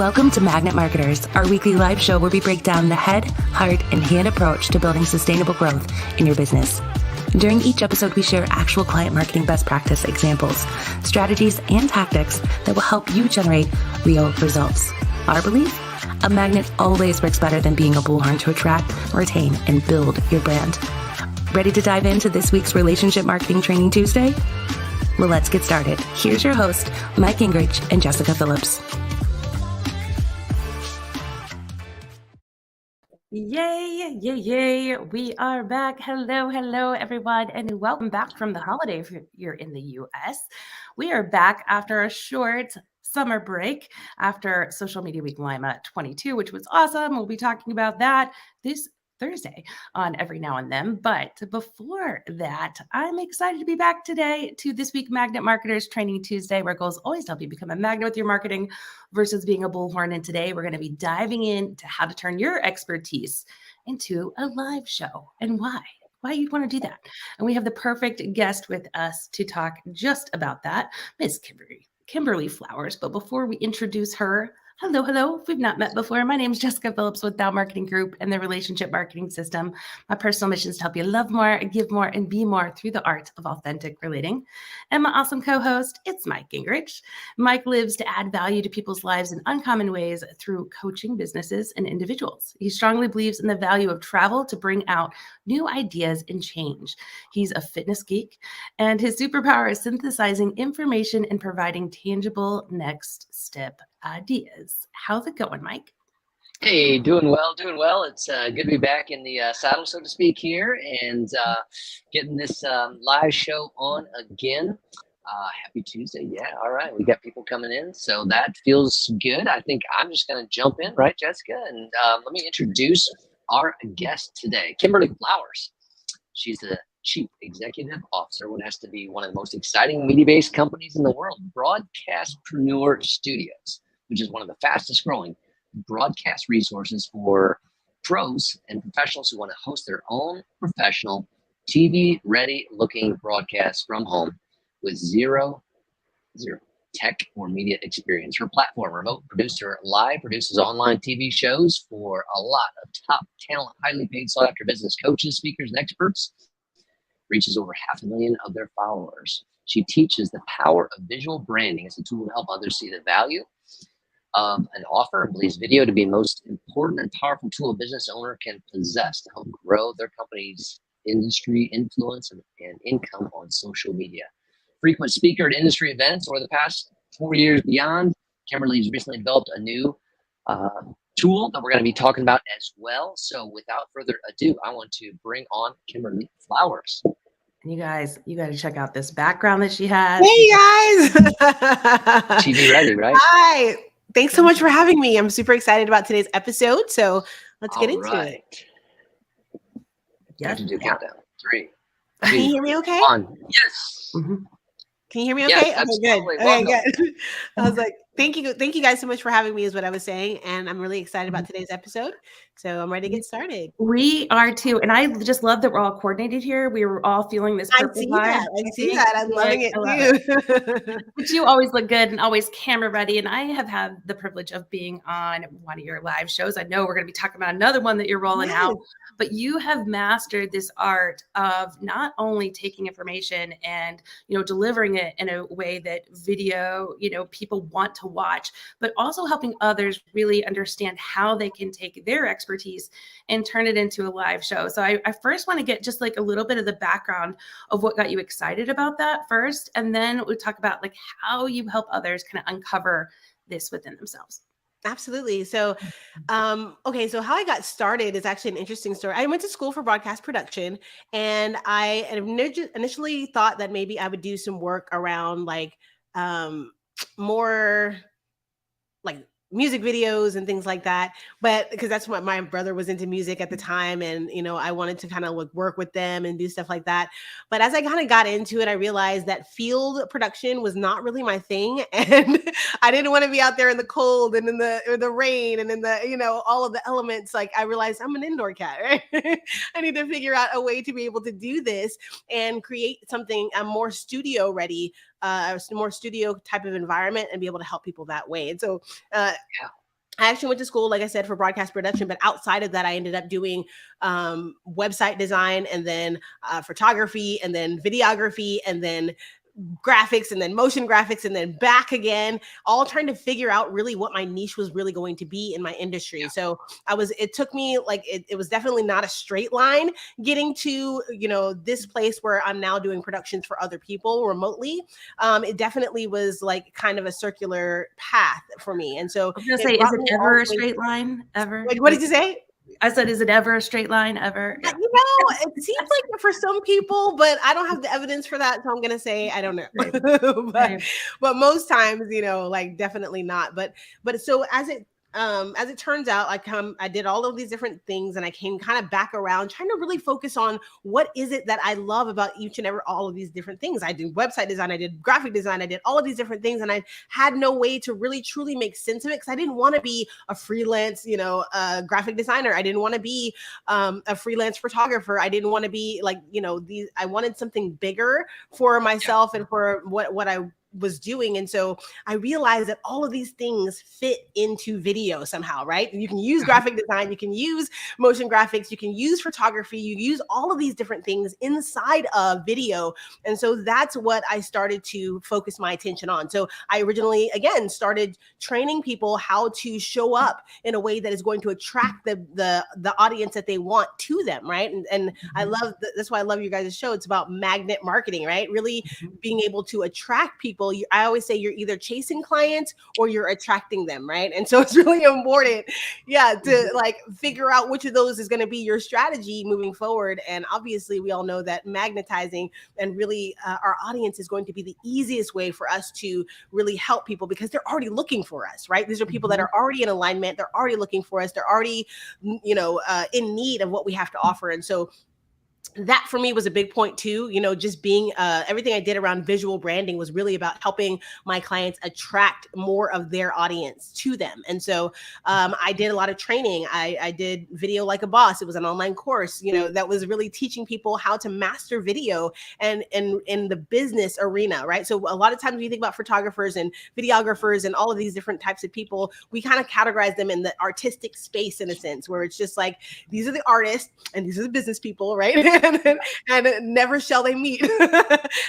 Welcome to Magnet Marketers, our weekly live show where we break down the head, heart, and hand approach to building sustainable growth in your business. During each episode, we share actual client marketing best practice examples, strategies, and tactics that will help you generate real results. Our belief? A magnet always works better than being a bullhorn to attract, retain, and build your brand. Ready to dive into this week's Relationship Marketing Training Tuesday? Well, let's get started. Here's your host, Mike Gingerich and Jessika Phillips. Yay, yay, yay. We are back. Hello, everyone, and welcome back from the holiday if you're in the US. We are back after a short summer break after Social Media Week Lima 22, which was awesome. We'll be talking about that this Thursday on Every Now and Then. But before that, I'm excited to be back today to this week Magnet Marketers Training Tuesday, where goals always help you become a magnet with your marketing versus being a bullhorn. And today we're going to be diving into how to turn your expertise into a live show and why you'd want to do that. And we have the perfect guest with us to talk just about that, Miss Kimberly Flowers. But before we introduce her, hello. If we've not met before, my name is Jessika Phillips with Dow Marketing Group and the Relationship Marketing System. My personal mission is to help you love more, give more, and be more through the art of authentic relating. And my awesome co-host, it's Mike Gingerich. Mike lives to add value to people's lives in uncommon ways through coaching businesses and individuals. He strongly believes in the value of travel to bring out new ideas and change. He's a fitness geek, and his superpower is synthesizing information and providing tangible next step ideas. How's it going, Mike? Hey, doing well. It's good to be back in the saddle, so to speak, here and getting this live show on again. Happy Tuesday. Yeah, all right. We got people coming in, so that feels good. I think I'm just going to jump in, right, Jessika? And let me introduce our guest today, Kimberly Flowers. She's the Chief Executive Officer, what has to be one of the most exciting media-based companies in the world, Broadcastpreneur Studios, which is one of the fastest growing broadcast resources for pros and professionals who want to host their own professional TV-ready looking broadcasts from home with zero tech or media experience. Her platform, Remote Producer Live, produces online TV shows for a lot of top talent, highly paid, sought-after business coaches, speakers, and experts. Reaches over 500,000 of their followers. She teaches the power of visual branding as a tool to help others see the value of an offer, and believes video to be the most important and powerful tool a business owner can possess to help grow their company's industry influence and income on social media. Frequent speaker at industry events over the past 4 years beyond, Kimberly's recently developed a new tool that we're going to be talking about as well. So without further ado, I want to bring on Kimberly Flowers. You guys, you got to check out this background that she has. Hey guys. TV ready, right? Hi. Thanks so much for having me. I'm super excited about today's episode. So let's get into it. You have to do countdown. 3. Can you hear me okay? 1. Yes. Mm-hmm. Can you hear me yes, okay? Okay, good. I was like, thank you guys so much for having me is what I was saying. And I'm really excited about today's episode. So I'm ready to get started. We are too. And I just love that we're all coordinated here. We were all feeling this purple vibe. I see that. I'm loving it too. But you always look good and always camera ready. And I have had the privilege of being on one of your live shows. I know we're going to be talking about another one that you're rolling out. But you have mastered this art of not only taking information and, delivering it in a way that video, people want to watch, but also helping others really understand how they can take their expertise and turn it into a live show. So I first want to get just like a little bit of the background of what got you excited about that first. And then we'll talk about like how you help others kind of uncover this within themselves. Absolutely. So, so how I got started is actually an interesting story. I went to school for broadcast production, and I initially thought that maybe I would do some work around like more like music videos and things like that. But because that's what my brother was into music at the time. And, I wanted to kind of like work with them and do stuff like that. But as I kind of got into it, I realized that field production was not really my thing. And I didn't want to be out there in the cold and in the rain and in the, all of the elements. Like I realized I'm an indoor cat, right? I need to figure out a way to be able to do this and create something more studio ready, more studio type of environment and be able to help people that way. And so, I actually went to school, like I said, for broadcast production, but outside of that, I ended up doing website design, and then photography, and then videography, and then graphics, and then motion graphics, and then back again, all trying to figure out really what my niche was really going to be in my industry. So it took me like, it was definitely not a straight line getting to, this place where I'm now doing productions for other people remotely. It definitely was like kind of a circular path for me. And so I was gonna say, is it ever a straight line? Ever? Wait, what did you say? I said, is it ever a straight line? Ever? Yeah. It seems like for some people, but I don't have the evidence for that. So I'm going to say, I don't know. Right. but most times, like definitely not. But so as it turns out, I did all of these different things, and I came kind of back around trying to really focus on what is it that I love about all of these different things. I did website design, I did graphic design, I did all of these different things, and I had no way to really truly make sense of it, because I didn't want to be a freelance, graphic designer. I didn't want to be a freelance photographer. I didn't want to be like, I wanted something bigger for myself and for what I was doing. And so I realized that all of these things fit into video somehow, right? You can use graphic design, you can use motion graphics, you can use photography, you use all of these different things inside of video. And so that's what I started to focus my attention on. So I originally, again, started training people how to show up in a way that is going to attract the audience that they want to them, right? And I love, that's why I love you guys' show. It's about magnet marketing, right? Really being able to attract people. I always say you're either chasing clients or you're attracting them, right? And so it's really important, to like figure out which of those is going to be your strategy moving forward. And obviously, we all know that magnetizing and really our audience is going to be the easiest way for us to really help people, because they're already looking for us, right? These are people that are already in alignment. They're already looking for us. They're already, in need of what we have to offer. And so that for me was a big point too. Just being everything I did around visual branding was really about helping my clients attract more of their audience to them. And so I did a lot of training. I did Video Like a Boss. It was an online course, that was really teaching people how to master video and in the business arena, right? So a lot of times when you think about photographers and videographers and all of these different types of people, we kind of categorize them in the artistic space, in a sense, where it's just like, these are the artists and these are the business people, right? and never shall they meet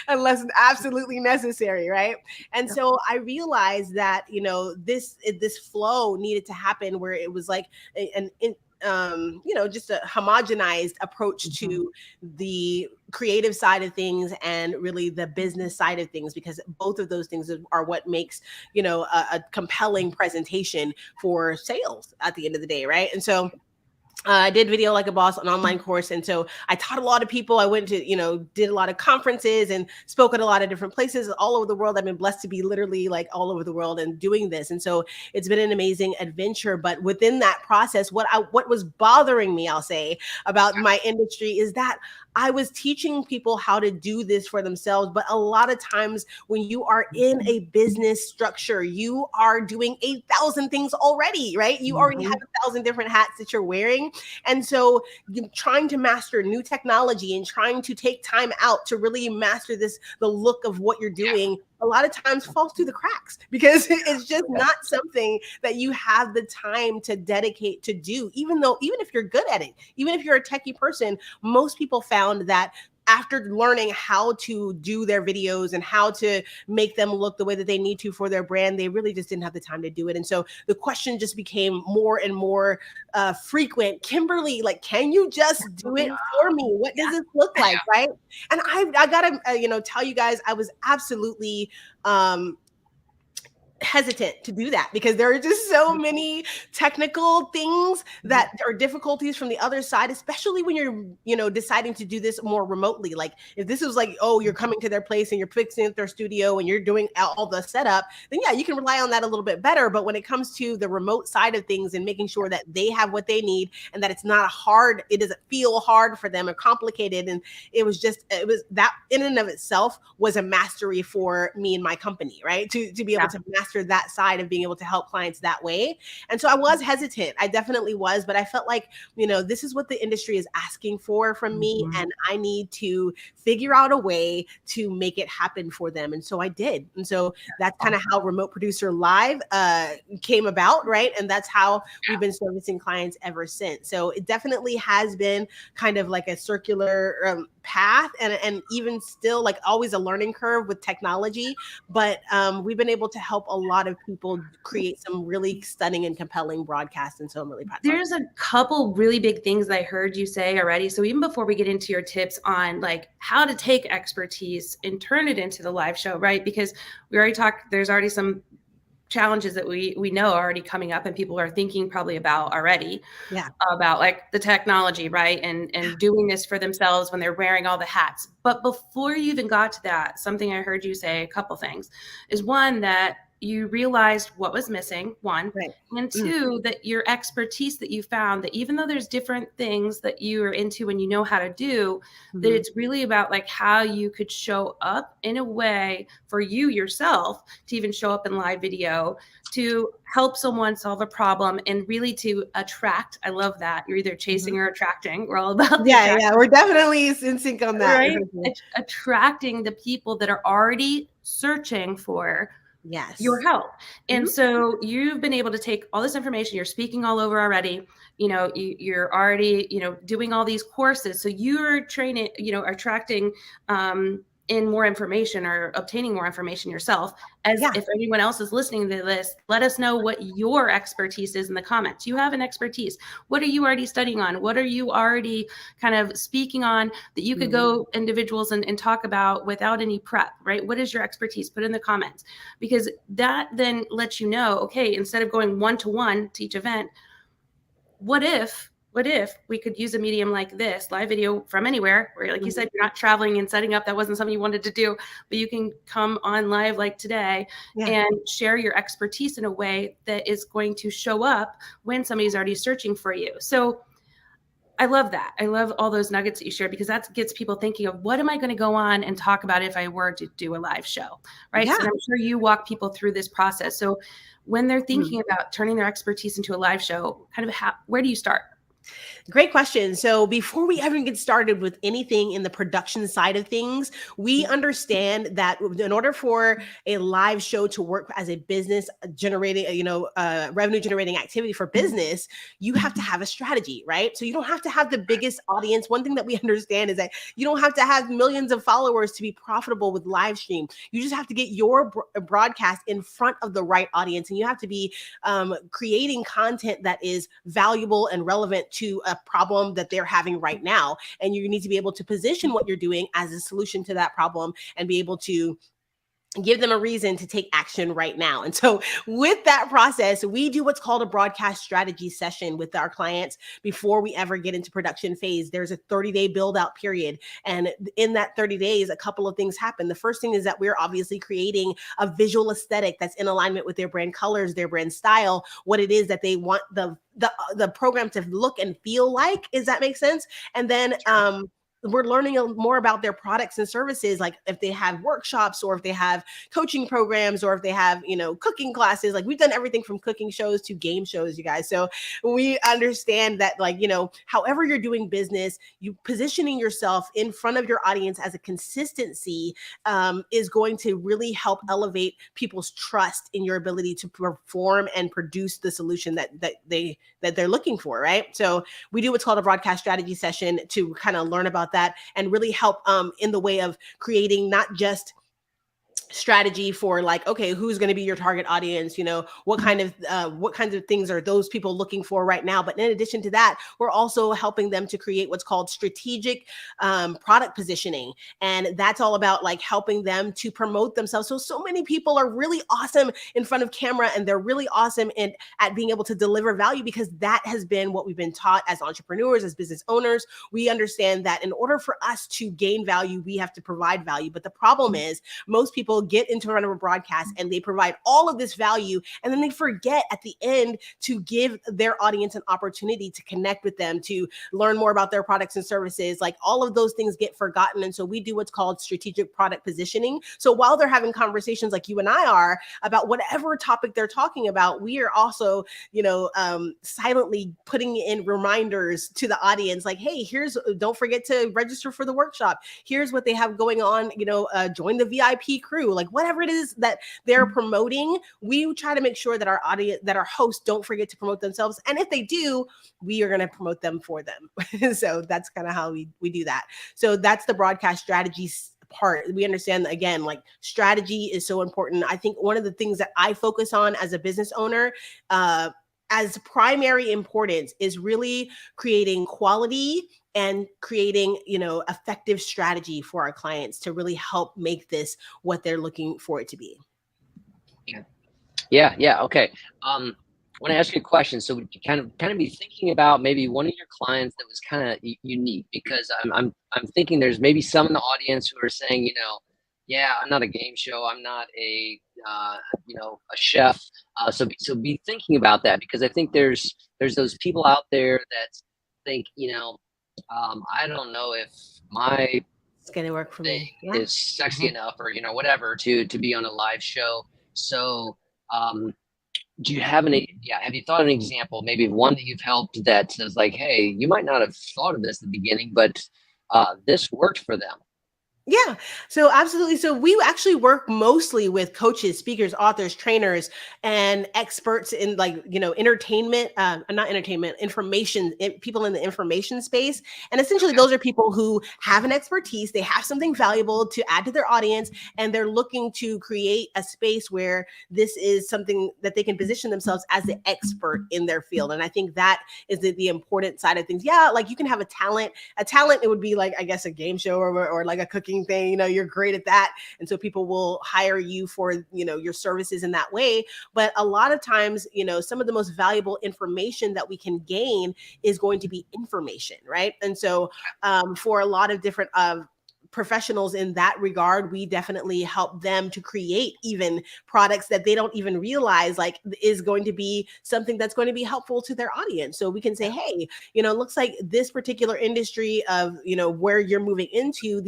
unless it's absolutely necessary, right? And so I realized that this flow needed to happen, where it was like just a homogenized approach to the creative side of things and really the business side of things, because both of those things are what makes a compelling presentation for sales at the end of the day, right? And so I did Video Like a Boss, an online course. And so I taught a lot of people. I went to, did a lot of conferences and spoke at a lot of different places all over the world. I've been blessed to be literally like all over the world and doing this. And so it's been an amazing adventure. But within that process, what was bothering me, I'll say, about my industry is that I was teaching people how to do this for themselves. But a lot of times when you are in a business structure, you are doing 8,000 things already, right? You already have 1,000 different hats that you're wearing. And so trying to master new technology and trying to take time out to really master the look of what you're doing, a lot of times falls through the cracks, because it's just not something that you have the time to dedicate to do, even if you're good at it, even if you're a techie person. Most people found that after learning how to do their videos and how to make them look the way that they need to for their brand, they really just didn't have the time to do it. And so the question just became more and more frequent. Kimberly, like, can you just do it for me? What does this look like, right? And I gotta, tell you guys, I was absolutely hesitant to do that, because there are just so many technical things that are difficulties from the other side, especially when you're deciding to do this more remotely. Like if this was like, oh, you're coming to their place and you're fixing their studio and you're doing all the setup, then yeah, you can rely on that a little bit better. But when it comes to the remote side of things and making sure that they have what they need and that it's not hard, it doesn't feel hard for them or complicated, and it was that in and of itself was a mastery for me and my company, right? To be able to master master that side of being able to help clients that way. And so I was hesitant. I definitely was, but I felt like, this is what the industry is asking for from me. Mhm. And I need to figure out a way to make it happen for them. And so I did. And so that's kind of how Remote Producer Live came about, right? And that's how we've been servicing clients ever since. So it definitely has been kind of like a circular path, and even still like always a learning curve with technology. But we've been able to help a lot of people create some really stunning and compelling broadcasts. And so I'm really proud. There's a couple really big things that I heard you say already. So even before we get into your tips on like how to take expertise and turn it into the live show, right? Because we already talked, there's already some challenges that we know are already coming up and people are thinking probably about already. Yeah. About like the technology, right? And doing this for themselves when they're wearing all the hats. But before you even got to that, something I heard you say, a couple things, is one, that you realized what was missing, one, Right. and two, that your expertise that you found, that even though there's different things that you are into and you know how to do, that it's really about like how you could show up in a way for you yourself to even show up in live video to help someone solve a problem and really to attract. I love that. You're either chasing or attracting. We're all about the Yeah, we're definitely in sync on that. right? Attracting the people that are already searching for your help. And so you've been able to take all this information, you're speaking all over already, you're already, doing all these courses. So you're training, attracting in more information or obtaining more information yourself. If anyone else is listening to this, let us know what your expertise is in the comments. You have an expertise. What are you already studying on? What are you already kind of speaking on that you could go individuals and talk about without any prep, right? What is your expertise? Put in the comments, because that then lets you know, okay, instead of going one-to-one to each event, what if we could use a medium like this, live video from anywhere, where, like you said, you're not traveling and setting up. That wasn't something you wanted to do, but you can come on live like today and share your expertise in a way that is going to show up when somebody's already searching for you. So I love that. I love all those nuggets that you shared, because that gets people thinking of, what am I going to go on and talk about if I were to do a live show, right? So I'm sure you walk people through this process. So when they're thinking about turning their expertise into a live show, kind of where do you start? Great question. So before we even get started with anything in the production side of things, we understand that in order for a live show to work as a business generating, revenue generating activity for business, you have to have a strategy, right? So you don't have to have the biggest audience. One thing that we understand is that you don't have to have millions of followers to be profitable with live stream. You just have to get your broadcast in front of the right audience, and you have to be creating content that is valuable and relevant to a problem that they're having right now. And you need to be able to position what you're doing as a solution to that problem and be able to give them a reason to take action right now. And so with that process, we do what's called a broadcast strategy session with our clients before we ever get into production phase. There's a 30-day build out period. And in that 30 days, a couple of things happen. The first thing is that we're obviously creating a visual aesthetic that's in alignment with their brand colors, their brand style, what it is that they want the program to look and feel like. Does that make sense? And then, we're learning more about their products and services, like if they have workshops or if they have coaching programs or if they have, cooking classes. Like we've done everything from cooking shows to game shows, you guys. So we understand that, however you're doing business, you positioning yourself in front of your audience as a consistency is going to really help elevate people's trust in your ability to perform and produce the solution that they're looking for, right? So we do what's called a broadcast strategy session to kind of learn about that and really help in the way of creating not just strategy for like, okay, who's going to be your target audience? What kinds of things are those people looking for right now? But in addition to that, we're also helping them to create what's called strategic product positioning. And that's all about like helping them to promote themselves. So many people are really awesome in front of camera, and they're really awesome at being able to deliver value, because that has been what we've been taught as entrepreneurs, as business owners. We understand that in order for us to gain value, we have to provide value. But the problem is most people will get into front of a broadcast and they provide all of this value, and then they forget at the end to give their audience an opportunity to connect with them, to learn more about their products and services. Like all of those things get forgotten. And so we do what's called strategic product positioning. So while they're having conversations like you and I are about whatever topic they're talking about, we are also, silently putting in reminders to the audience, like, hey, don't forget to register for the workshop. Here's what they have going on, join the VIP crew, like whatever it is that they're promoting. We try to make sure that our audience, that our hosts don't forget to promote themselves. And if they do, we are going to promote them for them. So that's kind of how we do that. So that's the broadcast strategies part. We understand that, again, like strategy is so important. I think one of the things that I focus on as a business owner, as primary importance, is really creating quality and creating, effective strategy for our clients to really help make this what they're looking for it to be. Okay. Yeah. Okay. I want to ask you a question. So kind of be thinking about maybe one of your clients that was kind of unique, because I'm thinking there's maybe some in the audience who are saying, yeah, I'm not a game show, I'm not a a chef. So be thinking about that, because I think there's those people out there that think, I don't know if my It's gonna work for me. thing is sexy enough, or whatever, to be on a live show. So do you have have you thought of an example, maybe one that you've helped that says like, hey, you might not have thought of this at the beginning, but this worked for them? Yeah, so absolutely. So we actually work mostly with coaches, speakers, authors, trainers, and experts in entertainment, not entertainment, information, people in the information space. And essentially those are people who have an expertise, they have something valuable to add to their audience, and they're looking to create a space where this is something that they can position themselves as the expert in their field. And I think that is the important side of things. Yeah, like you can have a talent, it would be like, I guess, a game show or like a cooking thing, you're great at that, and so people will hire you for your services in that way. But a lot of times, some of the most valuable information that we can gain is going to be information, right? And so for a lot of different professionals in that regard, we definitely help them to create even products that they don't even realize is going to be something that's going to be helpful to their audience. So we can say, hey, it looks like this particular industry of, where you're moving into,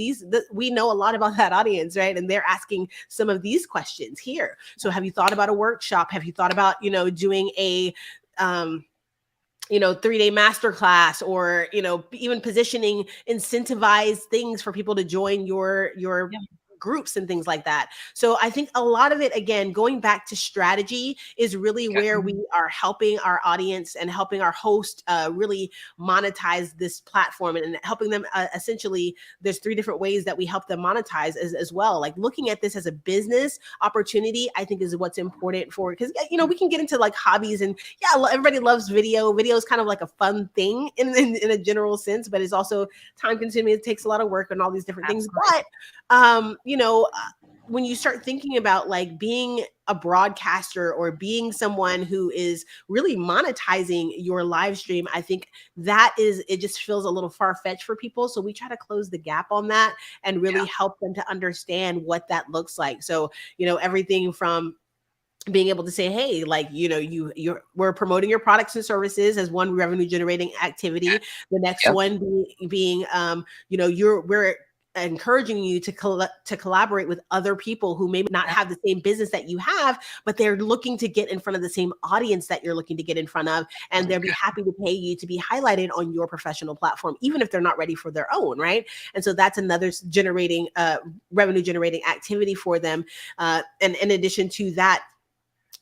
we know a lot about that audience, right? And they're asking some of these questions here. So have you thought about a workshop? Have you thought about, doing a 3-day masterclass, or, even positioning incentivized things for people to join your groups and things like that. So I think a lot of it, again, going back to strategy, is really where we are helping our audience and helping our host really monetize this platform, and helping them essentially, there's 3 different ways that we help them monetize as well. Like looking at this as a business opportunity, I think is what's important for, because, we can get into like hobbies, and everybody loves video. Video is kind of like a fun thing in a general sense, but it's also time consuming. It takes a lot of work and all these different things. But when you start thinking about like being a broadcaster or being someone who is really monetizing your live stream, I think it just feels a little far-fetched for people. So we try to close the gap on that and really help them to understand what that looks like. So, everything from being able to say, hey, like, we're promoting your products and services as one revenue generating activity. The next one being, we're encouraging you to collaborate with other people who maybe not have the same business that you have, but they're looking to get in front of the same audience that you're looking to get in front of, and they'll be happy to pay you to be highlighted on your professional platform, even if they're not ready for their own, right? And so that's another revenue generating activity for them. And in addition to that,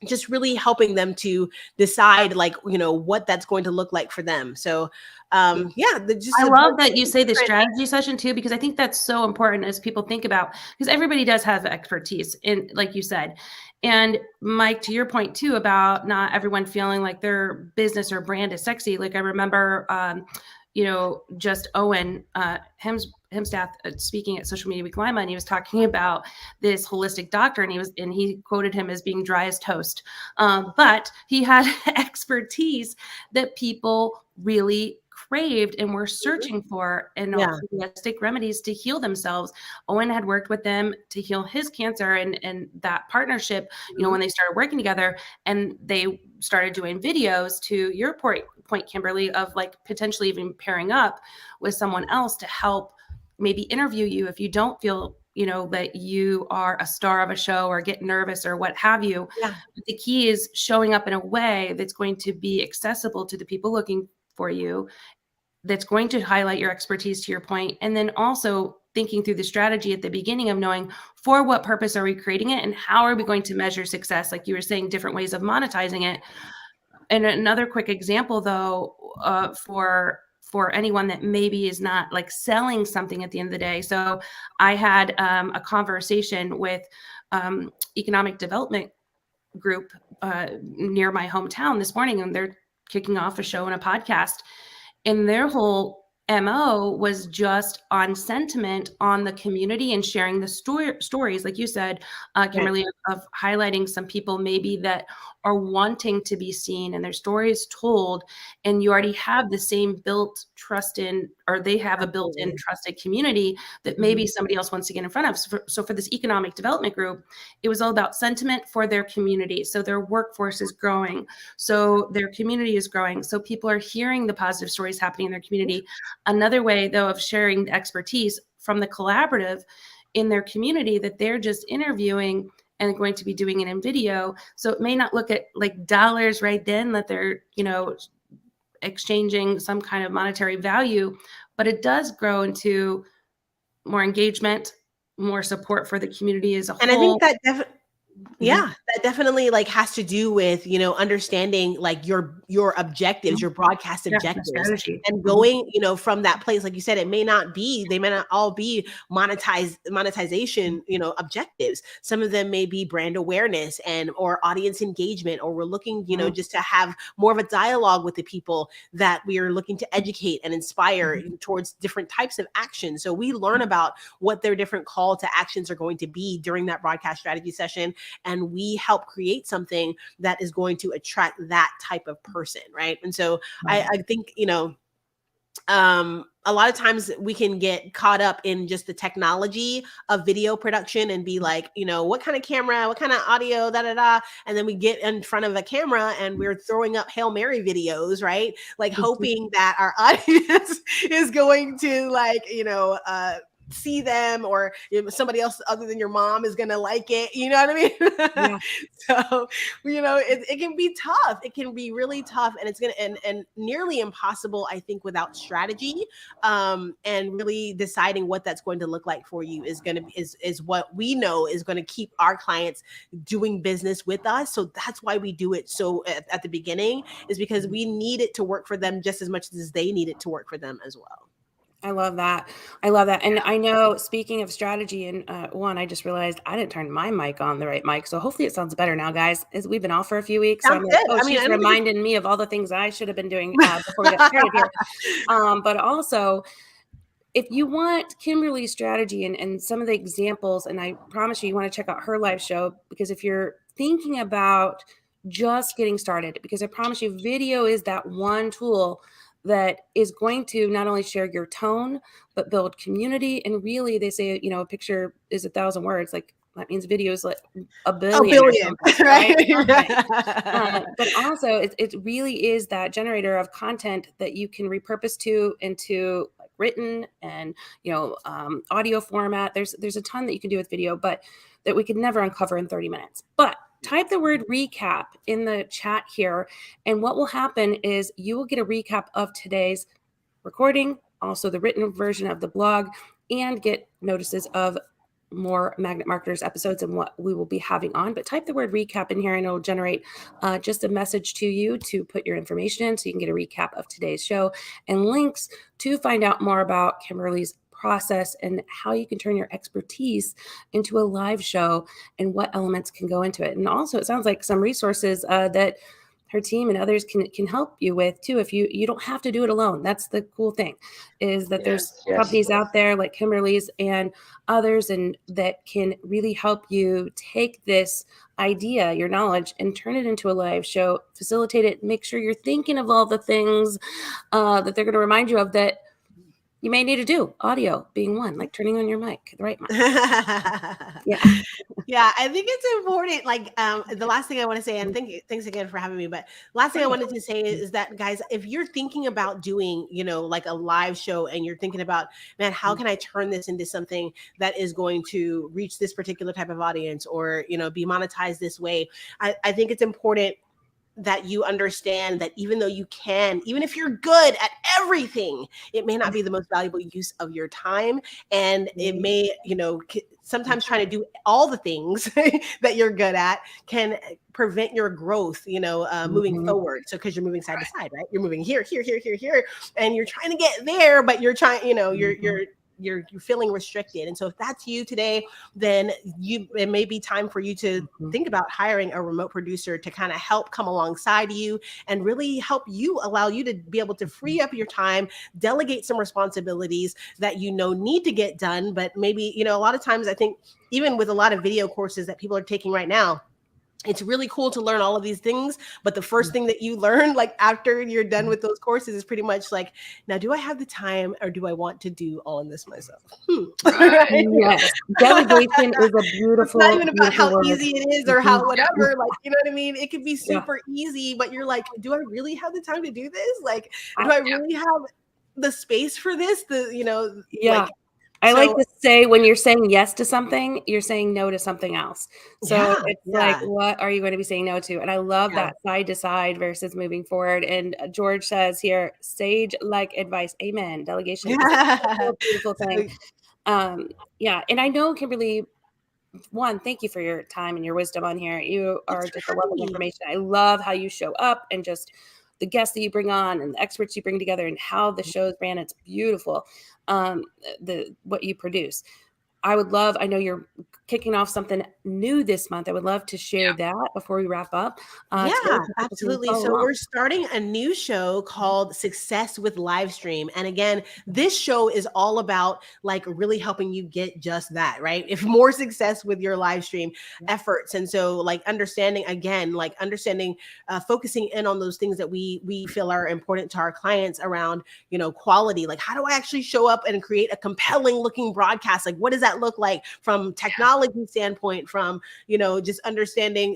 just really helping them to decide what that's going to look like for them. So I love that you say the strategy session too, because I think that's so important as people think about, because everybody does have expertise in, like you said. And Mike, to your point too, about not everyone feeling like their business or brand is sexy. Like I remember, just Owen Hemstath speaking at Social Media Week Lima, and he was talking about this holistic doctor, and he quoted him as being dry as toast. But he had expertise that people really craved and were searching for and holistic remedies to heal themselves. Owen had worked with them to heal his cancer, and that partnership, you know, when they started working together and they started doing videos, to your point, Kimberly, of like potentially even pairing up with someone else to help maybe interview you if you don't feel, you know, that you are a star of a show or get nervous or what have you. Yeah. But the key is showing up in a way that's going to be accessible to the people looking for you, that's going to highlight your expertise, to your point, and then also thinking through the strategy at the beginning of knowing for what purpose are we creating it and how are we going to measure success, like you were saying, different ways of monetizing it. And another quick example, though, for anyone that maybe is not like selling something at the end of the day. So I had a conversation with economic development group near my hometown this morning, and they're kicking off a show and a podcast. And their whole MO was just on sentiment on the community and sharing the stories, like you said, Kimberly, of highlighting some people maybe that are wanting to be seen and their stories told, and you already have the same built trust in, or they have a built-in trusted community that maybe somebody else wants to get in front of. So for this economic development group, it was all about sentiment for their community. So their workforce is growing. So their community is growing. So people are hearing the positive stories happening in their community. Another way, though, of sharing the expertise from the collaborative in their community that they're just interviewing and going to be doing it in video. So it may not look at like dollars right then that they're, you know, exchanging some kind of monetary value, but it does grow into more engagement, more support for the community as a whole. And I think that that definitely like has to do with, you know, understanding like your objectives, your broadcast objectives, and going, you know, from that place. Like you said, they may not all be monetization, you know, objectives. Some of them may be brand awareness or audience engagement, or we're looking, you know, just to have more of a dialogue with the people that we are looking to educate and inspire towards different types of action. So we learn about what their different call to actions are going to be during that broadcast strategy session. And we help create something that is going to attract that type of person, right? And so I think, you know, a lot of times we can get caught up in just the technology of video production and be like, you know, what kind of camera, what kind of audio, and then we get in front of a camera and we're throwing up Hail Mary videos, right? Like hoping that our audience is going to like, you know, see them, or somebody else other than your mom is gonna like it, you know what I mean? So, you know, it can be tough. It can be really tough, and it's gonna and nearly impossible, I think, without strategy, and really deciding what that's going to look like for you is what we know is going to keep our clients doing business with us. So that's why we do it. So at the beginning is because we need it to work for them just as much as they need it to work for them as well. I love that. I love that. And I know, speaking of strategy, and I just realized I didn't turn my mic on the right mic. So hopefully it sounds better now, guys, as we've been off for a few weeks. So I'm like, she's reminding me of all the things I should have been doing before we got started here. But also, if you want Kimberly's strategy and some of the examples, and I promise you want to check out her live show, because if you're thinking about just getting started, because I promise you video is that one tool that is going to not only share your tone, but build community. And really, they say, you know, a picture is 1,000 words. Like that means video is like a billion, right? But also, it really is that generator of content that you can repurpose into like written and, you know, audio format. There's a ton that you can do with video, but that we could never uncover in 30 minutes. But type the word recap in the chat here. And what will happen is you will get a recap of today's recording, also the written version of the blog, and get notices of more Magnet Marketers episodes and what we will be having on. But type the word recap in here and it'll generate just a message to you to put your information in so you can get a recap of today's show and links to find out more about Kimberly's process and how you can turn your expertise into a live show and what elements can go into it. And also, it sounds like some resources that her team and others can help you with too. If you don't have to do it alone. That's the cool thing, is that there's companies out there like Kimberly's and others, and that can really help you take this idea, your knowledge, and turn it into a live show, facilitate it, make sure you're thinking of all the things that they're going to remind you of that you may need to do, audio being one, like turning on your mic, the right mic. Yeah, I think it's important. Like the last thing I want to say, and thanks again for having me, but last thing I wanted to say is that, guys, if you're thinking about doing, like a live show, and you're thinking about, man, how can I turn this into something that is going to reach this particular type of audience, or, be monetized this way, I think it's important that you understand that even if you're good at everything, it may not be the most valuable use of your time. And it may, sometimes trying to do all the things that you're good at can prevent your growth, moving forward. So, because you're moving side to side, right? You're moving here, and you're trying to get there, but you're trying, you're feeling restricted. And so if that's you today, then it may be time for you to think about hiring a remote producer to kind of help come alongside you and really help you, allow you to be able to free up your time, delegate some responsibilities that need to get done. But maybe, a lot of times, I think even with a lot of video courses that people are taking right now, it's really cool to learn all of these things, but the first thing that you learn, like after you're done with those courses, is pretty much like, now, do I have the time, or do I want to do all of this myself? Yes. Delegation is a beautiful, it's not even about how word. easy it is or how whatever, like, you know what I mean? It could be super easy, but you're like, do I really have the time to do this? Like, do I really have the space for this? I like to say, when you're saying yes to something, you're saying no to something else. So it's like, what are you going to be saying no to? And I love that side to side versus moving forward. And George says here, sage-like advice. Amen. Delegation is a beautiful thing. And I know, Kimberly, one, thank you for your time and your wisdom on here. You are just a wealth of information. I love how you show up, and just the guests that you bring on and the experts you bring together, and how the show's ran. It's beautiful. What you produce. I know you're kicking off something new this month. I would love to share that before we wrap up. Absolutely. So we're starting a new show called Success with Livestream. And again, this show is all about like really helping you get just that, right? If more success with your live stream efforts. And so like understanding, focusing in on those things that we feel are important to our clients around, quality. Like, how do I actually show up and create a compelling looking broadcast? Like, what does that look like from technology standpoint, from, just understanding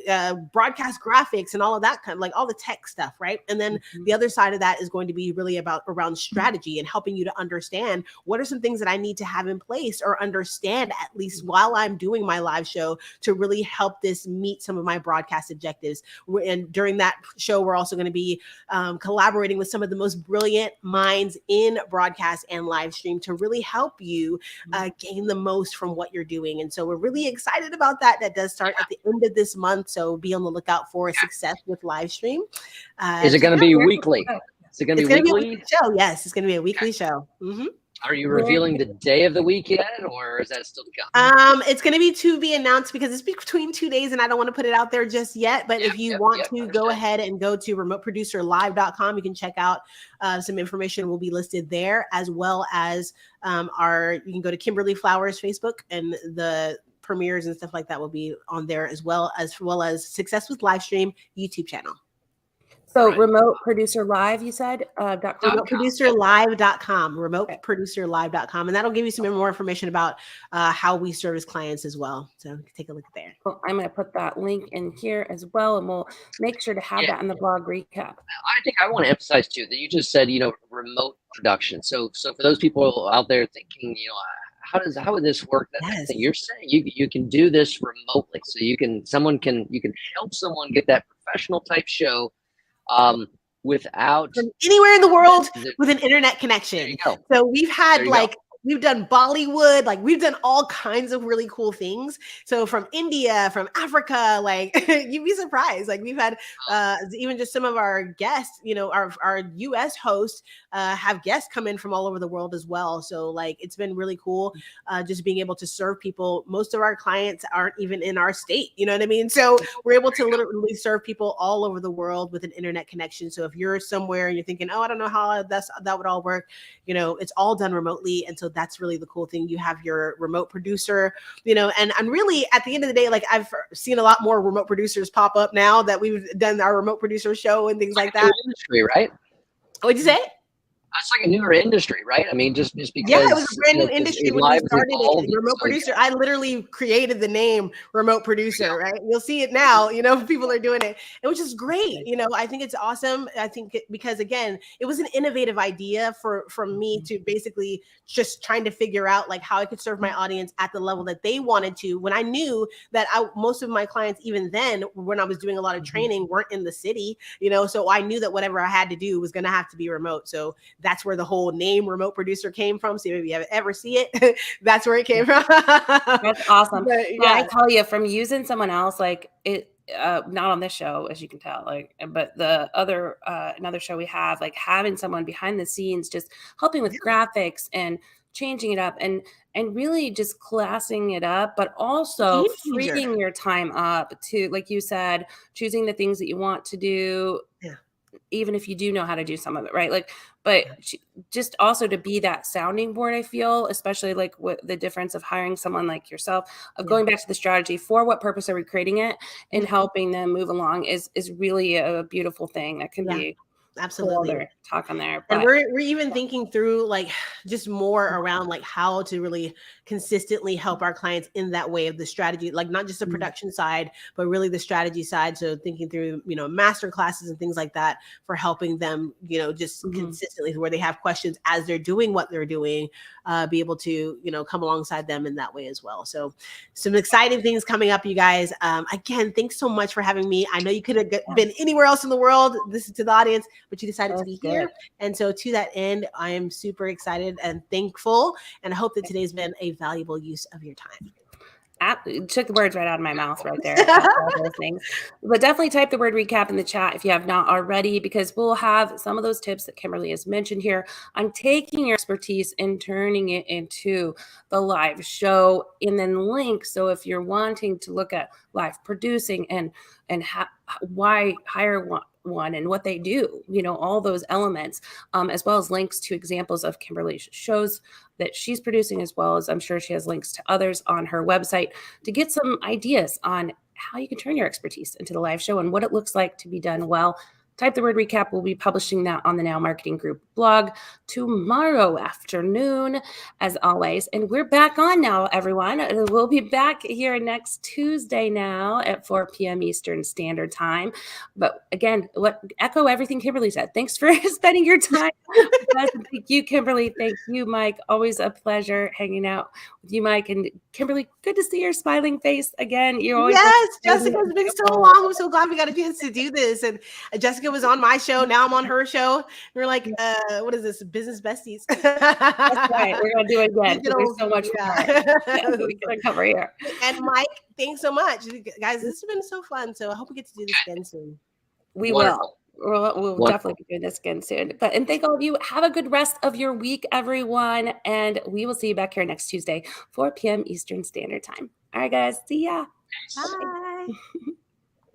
broadcast graphics and all of that kind of, like, all the tech stuff, right? And then the other side of that is going to be really around strategy and helping you to understand what are some things that I need to have in place, or understand at least while I'm doing my live show, to really help this meet some of my broadcast objectives. And during that show, we're also going to be collaborating with some of the most brilliant minds in broadcast and live stream to really help you gain the most from what you're doing. And so we're really excited about that. That does start at the end of this month. So be on the lookout for Success with Livestream. Is it going to be weekly? Is it going to be weekly? Be a weekly show. Yes, it's going to be a weekly show. Are you revealing the day of the week yet, or is that still to come? It's going to be announced, because it's between 2 days and I don't want to put it out there just yet. But if you want to, go ahead and go to remoteproducerlive.com. You can check out some information will be listed there, as well as you can go to Kimberly Flowers Facebook, and the premieres and stuff like that will be on there, as well as Success with Livestream YouTube channel. So Remote Producer Live, you said? remoteproducerlive.com, remoteproducerlive.com. And that'll give you some more information about how we service clients as well. So take a look there. Well, I'm going to put that link in here as well, and we'll make sure to have that in the blog recap. I think I want to emphasize too that you just said, remote production. So for those people out there thinking, how would this work? You're saying you can do this remotely. So you can help someone get that professional type show without from anywhere in the world with an internet connection. So we've had We've done Bollywood, like we've done all kinds of really cool things. So from India, from Africa, like you'd be surprised. Like we've had even just some of our guests, our US hosts have guests come in from all over the world as well. So like it's been really cool just being able to serve people. Most of our clients aren't even in our state, you know what I mean? So we're able to literally serve people all over the world with an internet connection. So if you're somewhere and you're thinking, oh, I don't know how that would all work, it's all done remotely. And so that's really the cool thing. You have your remote producer, and really at the end of the day, like I've seen a lot more remote producers pop up now that we've done our remote producer show and things like that. Industry, right? What'd you say? That's like a newer industry, right? I mean, just because it was a brand new industry when we started it. Remote producer. Yeah. I literally created the name remote producer, right? You'll see it now, people are doing it, which is great. I think it's awesome. I think because again, it was an innovative idea from me to basically just trying to figure out like how I could serve my audience at the level that they wanted to, when I knew that most of my clients, even then, when I was doing a lot of training, weren't in the city, so I knew that whatever I had to do was going to have to be remote. So that's where the whole name remote producer came from. So if you ever see it, that's where it came from. That's awesome. But, yeah. I tell you, from using someone else, like it, not on this show, as you can tell, like, but the other, another show we have, like having someone behind the scenes, just helping with graphics and changing it up and really just classing it up, but also freeing your time up to, like you said, choosing the things that you want to do. Yeah. Even if you do know how to do some of it, right? Like, but just also to be that sounding board, I feel, especially like what the difference of hiring someone like yourself, of going back to the strategy, for what purpose are we creating it, and helping them move along is really a beautiful thing that can be absolutely talk on there. But, and we're even thinking through like just more around like how to really consistently help our clients in that way of the strategy, like not just the production side, but really the strategy side. So thinking through, master classes and things like that for helping them, just consistently, where they have questions as they're doing what they're doing, be able to, come alongside them in that way as well. So some exciting things coming up, you guys. Again, thanks so much for having me. I know you could have been anywhere else in the world, listen to the audience, but you decided to be here. And so to that end, I am super excited and thankful, and I hope that today's been a valuable use of your time. Took the words right out of my mouth right there. All those things. But definitely type the word recap in the chat if you have not already, because we'll have some of those tips that Kimberly has mentioned here on taking your expertise and turning it into the live show, and then links. So if you're wanting to look at live producing and why hire one and what they do, all those elements, as well as links to examples of Kimberly's shows that she's producing, as well as I'm sure she has links to others on her website to get some ideas on how you can turn your expertise into the live show and what it looks like to be done well. Type the word recap. We'll be publishing that on the Now Marketing Group blog tomorrow afternoon, as always. And we're back on now, everyone. We'll be back here next Tuesday now at 4 p.m. Eastern Standard Time. But again, echo everything Kimberly said. Thanks for spending your time with us. And thank you, Kimberly. Thank you, Mike. Always a pleasure hanging out with you, Mike. And Kimberly, good to see your smiling face again. You always Jessica, it's been so long. I'm so glad we got a chance to do this. And Jessica was on my show. Now I'm on her show. We're like, what is this? Business besties. That's right. We're going to do it again. There's so much more we can cover here. And Mike, thanks so much. Guys, this has been so fun. So I hope we get to do this again soon. We will. We'll definitely be doing this again soon. And thank all of you. Have a good rest of your week, everyone. And we will see you back here next Tuesday, 4 p.m. Eastern Standard Time. All right, guys. See ya. Bye.